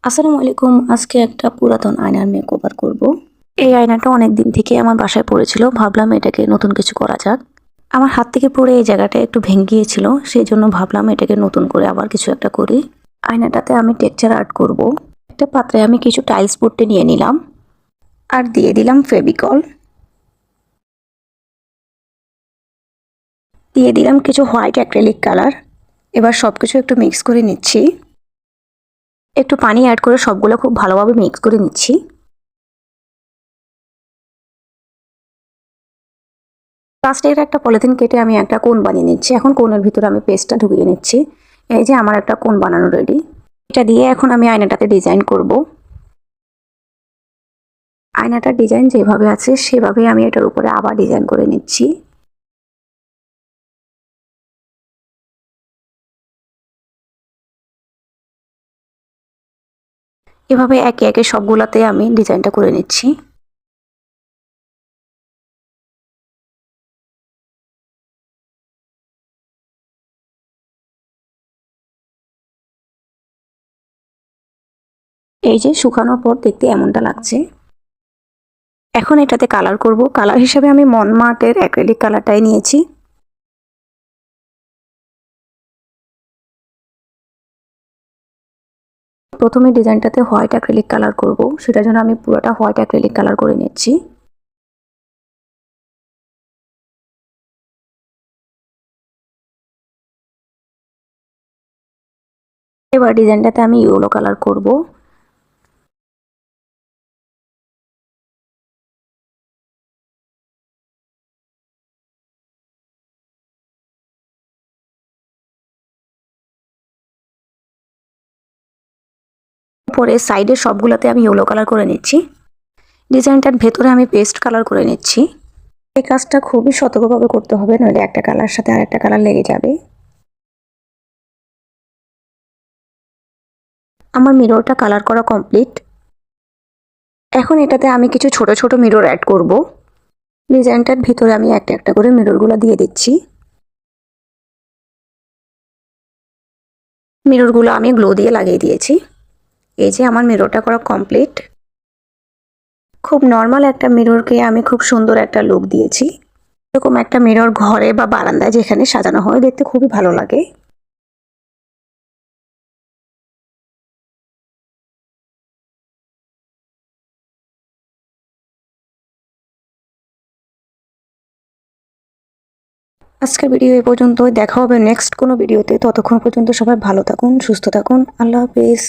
আসসালামু আলাইকুম। আজকে একটা পুরাতন আয়নার মেকওভার করব। এই আয়নাটা অনেক দিন থেকে আমার বাসায় পড়েছিল। ভাবলাম এটাকে নতুন কিছু করা যাক। আমার হাত থেকে পড়ে এই জায়গাটা একটু ভেঙে গিয়েছিল। সেই জন্য ভাবলাম এটাকে নতুন করে আবার কিছু একটা করি। আয়নাটাতে আমি টেক্সচার আর্ট করব। একটা পাত্রে আমি কিছু টাইলস পট্টি নিয়ে নিলাম আর দিয়ে দিলাম ফেভিকল। দিয়ে দিলাম কিছু হোয়াইট অ্যাক্রিলিক কালার। এবার সবকিছু একটু মিক্স করে নিচ্ছি। একটু পানি অ্যাড করে সবগুলো খুব ভালোভাবে মিক্স করে নিচ্ছি। প্লাস্টিকের একটা পলিথিন কেটে আমি একটা কোণ বানিয়ে নিচ্ছি। এখন কোণের ভিতরে আমি পেস্টটা ঢুকিয়ে নিচ্ছি। এই যে আমার একটা কোণ বানানো রেডি। এটা দিয়ে এখন আমি আয়নাটাতে ডিজাইন করব। আয়নাটার ডিজাইন যেভাবে আছে সেভাবে আমি এটার উপরে আবার ডিজাইন করে নিচ্ছি। এভাবে একে একে সবগুলাতে আমি ডিজাইনটা করে নিচ্ছি। এই যে শুকানোর পর দেখতে এমনটা লাগছে। এখন এটাতে কালার করব। কালার হিসেবে আমি মনমার্টের অ্যাক্রিলিক কালারটাই নিয়েছি। প্রথমে ডিজাইনটাতে হোয়াইট অ্যাক্রিলিক কালার করব, সেটার জন্য আমি পুরোটা হোয়াইট অ্যাক্রিলিক কালার করে নিচ্ছি। এবার ডিজাইনটাতে আমি ইয়েলো কালার করব। পরে সাইডের সবগুলোতে আমি ইয়েলো কালার করে নিচ্ছি। ডিজাইনটার ভেতরে আমি পেস্ট কালার করে নিচ্ছি। এই কাজটা খুবই সতর্কভাবে করতে হবে, নইলে একটা কালার সাথে আরেকটা কালার লেগে যাবে। আমার মিররটা কালার করা কমপ্লিট। এখন এটাতে আমি কিছু ছোট ছোট মিরর অ্যাড করব। ডিজাইনটার ভিতরে আমি একটা একটা করে মিররগুলো দিয়ে দিচ্ছি। মিররগুলো আমি গ্লো দিয়ে লাগিয়ে দিয়েছি। এই যে আমার মিররটা করা কমপ্লিট। খুব নর্মাল একটা মিররকে আমি খুব সুন্দর একটা লুক দিয়েছি। এরকম একটা মিরর ঘরে বা বারান্দায় যেখানে সাজানো হয় দেখতে খুবই ভালো লাগে। আজকের ভিডিও এই পর্যন্ত। দেখা হবে নেক্সট কোনো ভিডিওতে। ততক্ষণ পর্যন্ত সবাই ভালো থাকুন, সুস্থ থাকুন। আল্লাহ হাফেজ।